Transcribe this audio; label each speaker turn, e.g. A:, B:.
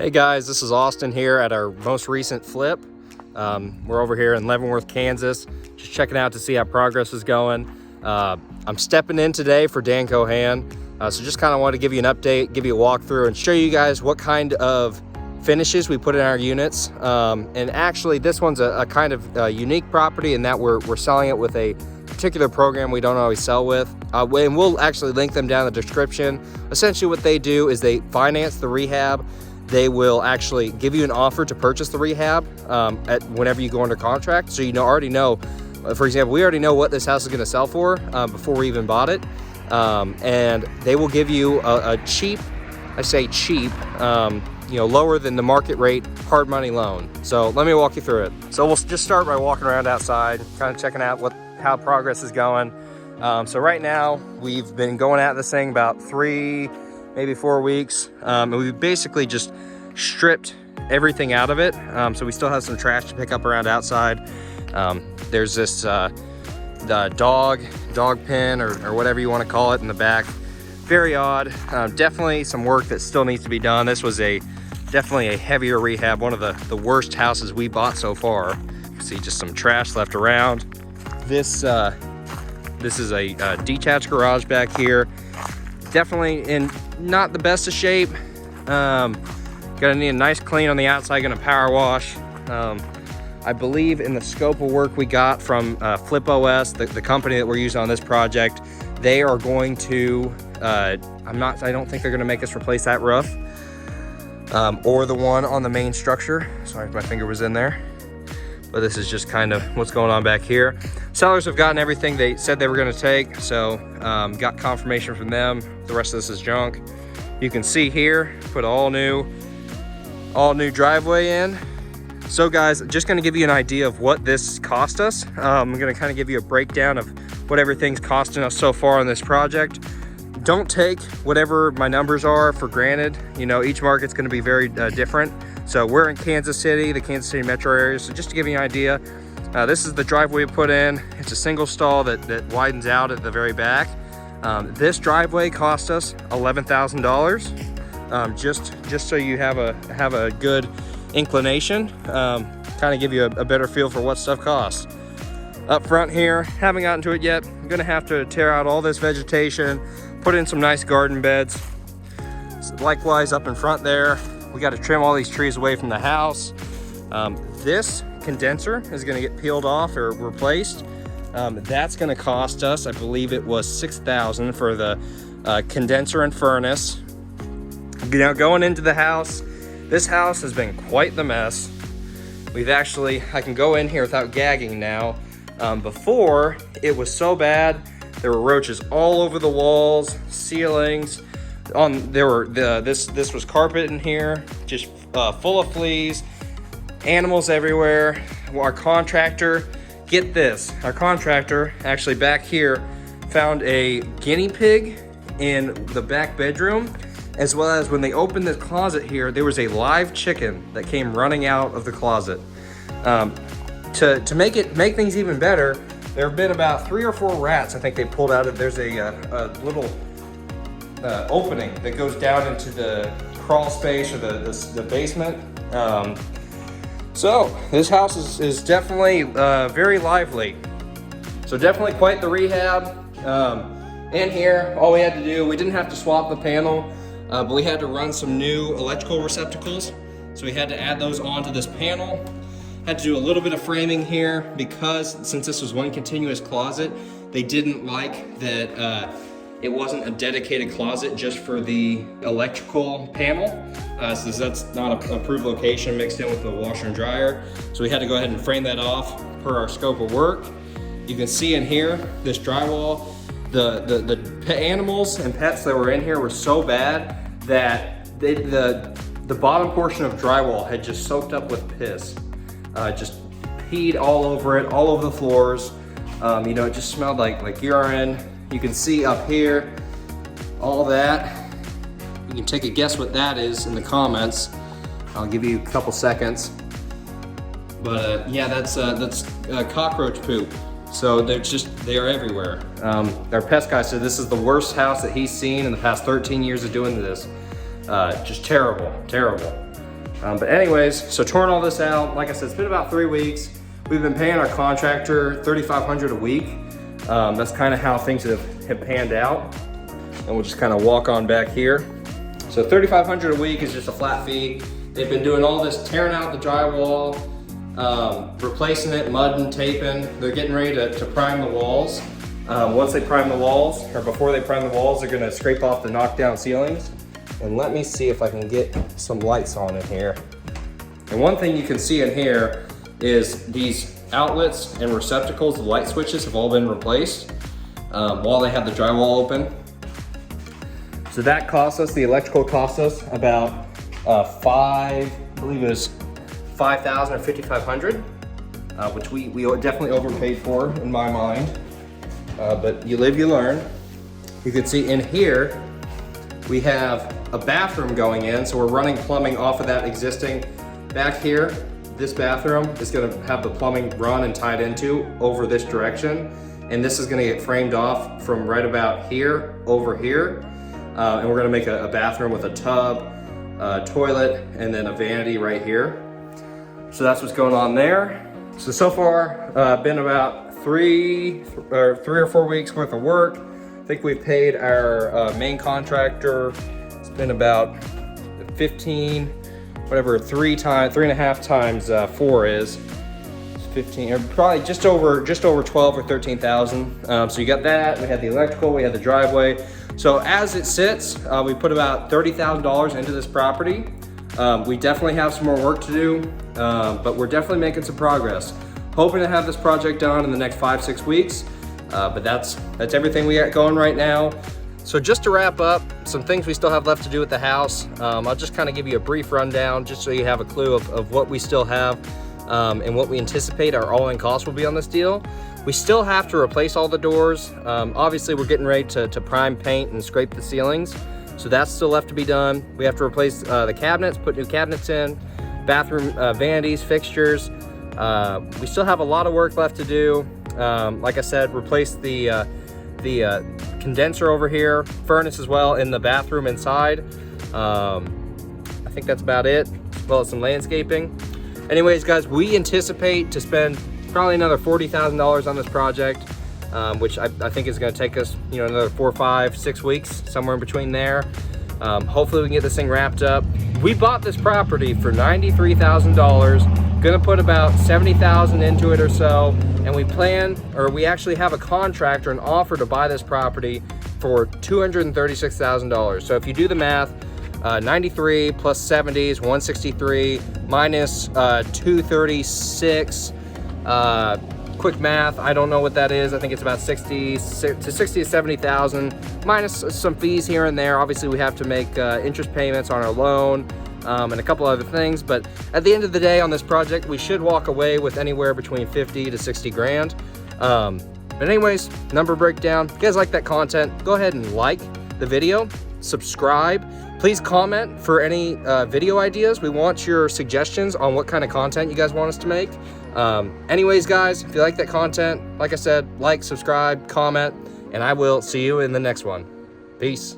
A: Hey guys, this is Austin here at our most recent flip. We're over here in Leavenworth, Kansas, just checking out to see how progress is going. I'm stepping in today for Dan Cohan, so just kind of want to give you an update, give you a walkthrough, and show you guys what kind of finishes we put in our units. And actually, this one's a kind of unique property in that we're selling it with a particular program we don't always sell with. And we'll actually link them down in the description. Essentially, what they do is they finance the rehab. They will actually give you an offer to purchase the rehab whenever you go under contract. So you already know, for example, we already know what this house is going to sell for before we even bought it. And they will give you a cheap, I say cheap, lower than the market rate hard money loan. So let me walk you through it. So we'll just start by walking around outside, kind of checking out how progress is going. So right now we've been going at this thing about 3, maybe 4 weeks. And we've basically just stripped everything out of it. So we still have some trash to pick up around outside. There's this the dog pen or whatever you want to call it in the back. Very odd. Definitely some work that still needs to be done. This was definitely a heavier rehab, one of the worst houses we bought so far. See just some trash left around. This is a detached garage back here. Definitely in not the best of shape. Gonna need a nice clean on the outside, gonna power wash. I believe in the scope of work we got from Flip OS, the company that we're using on this project, they are going to, I don't think they're gonna make us replace that roof or the one on the main structure. Sorry if my finger was in there. But this is just kind of what's going on back here. Sellers have gotten everything they said they were gonna take, so got confirmation from them. The rest of this is junk. You can see here, put all new driveway in. So guys, just gonna give you an idea of what this cost us. I'm gonna kind of give you a breakdown of what everything's costing us so far on this project. Don't take whatever my numbers are for granted. Each market's gonna be very different. So we're in Kansas City, the Kansas City metro area. So just to give you an idea, this is the driveway we put in. It's a single stall that widens out at the very back. This driveway cost us $11,000. Just so you have a good inclination, kind of give you a better feel for what stuff costs. Up front here, haven't gotten to it yet. I'm gonna have to tear out all this vegetation, put in some nice garden beds. Likewise up in front there, we got to trim all these trees away from the house. This condenser is going to get peeled off or replaced. That's going to cost us, I believe it was $6,000 for the condenser and furnace. Now going into the house, this house has been quite the mess. I can go in here without gagging now. Before, it was so bad, there were roaches all over the walls, ceilings. This was carpet in here, just full of fleas, animals everywhere. Our contractor, get this, actually back here found a guinea pig in the back bedroom, as well as when they opened the closet here, there was a live chicken that came running out of the closet. To make things even better, there have been about 3 or 4 rats I think they pulled out of. There's a little opening that goes down into the crawl space or the basement. So this house is definitely very lively. So definitely quite the rehab. In here, all we had to do, we didn't have to swap the panel, but we had to run some new electrical receptacles. So we had to add those onto this panel. Had to do a little bit of framing here because since this was one continuous closet, they didn't like that it wasn't a dedicated closet just for the electrical panel. So that's not an approved location mixed in with the washer and dryer. So we had to go ahead and frame that off per our scope of work. You can see in here, this drywall, the animals and pets that were in here were so bad that the bottom portion of drywall had just soaked up with piss. Just peed all over it, all over the floors. It just smelled like urine. You can see up here, all that. You can take a guess what that is in the comments. I'll give you a couple seconds. But yeah, that's cockroach poop. So they are everywhere. Our pest guy said this is the worst house that he's seen in the past 13 years of doing this. Just terrible, terrible. But anyways, so torn all this out. Like I said, it's been about 3 weeks. We've been paying our contractor $3,500 a week. That's kind of how things have panned out. And we'll just kind of walk on back here. So $3,500 a week is just a flat fee. They've been doing all this, tearing out the drywall, replacing it, mudding, taping. They're getting ready to prime the walls. Once they prime the walls, or before they prime the walls, they're gonna scrape off the knockdown ceilings. And let me see if I can get some lights on in here. And one thing you can see in here is these outlets and receptacles, the light switches have all been replaced while they have the drywall open. So that cost us, the electrical cost us about I believe it was $5,000 or $5,500, which we definitely overpaid for in my mind. But you live, you learn. You can see in here, we have a bathroom going in, so we're running plumbing off of that existing. Back here, this bathroom is gonna have the plumbing run and tied into over this direction. And this is gonna get framed off from right about here, over here. And we're gonna make a bathroom with a tub, toilet, and then a vanity right here. So that's what's going on there. So far, been about three or 4 weeks worth of work. I think we've paid our main contractor. It's been about 15, whatever, 3.5 times 4 is. It's 15, or probably just over 12 or 13,000. So you got that. We had the electrical, we had the driveway. So as it sits, we put about $30,000 into this property. We definitely have some more work to do, but we're definitely making some progress. Hoping to have this project done in the next 5-6 weeks, but that's everything we got going right now. So just to wrap up, some things we still have left to do at the house. I'll just kind of give you a brief rundown just so you have a clue of what we still have and what we anticipate our all-in cost will be on this deal. We still have to replace all the doors. Obviously, we're getting ready to prime paint and scrape the ceilings. So that's still left to be done. We have to replace the cabinets, put new cabinets in, bathroom vanities, fixtures. We still have a lot of work left to do. Like I said, replace the condenser over here, furnace as well in the bathroom inside. I think that's about it, as well as some landscaping. Anyways, guys, we anticipate to spend probably another $40,000 on this project, which I think is going to take us, another 4, 5, 6 weeks, somewhere in between there. Hopefully we can get this thing wrapped up. We bought this property for $93,000, gonna put about $70,000 into it or so, and we actually have a contractor, an offer to buy this property for $236,000. So if you do the math, 93 plus 70 is 163 minus 236. Quick math, I don't know what that is. I think it's about 60 to 70,000 minus some fees here and there. Obviously we have to make interest payments on our loan and a couple other things, but at the end of the day on this project, we should walk away with anywhere between 50 to 60 grand. But anyways, number breakdown. If you guys like that content, go ahead and like the video, subscribe. Please comment for any video ideas. We want your suggestions on what kind of content you guys want us to make. Anyways, guys, if you like that content, like I said, like, subscribe, comment, and I will see you in the next one. Peace.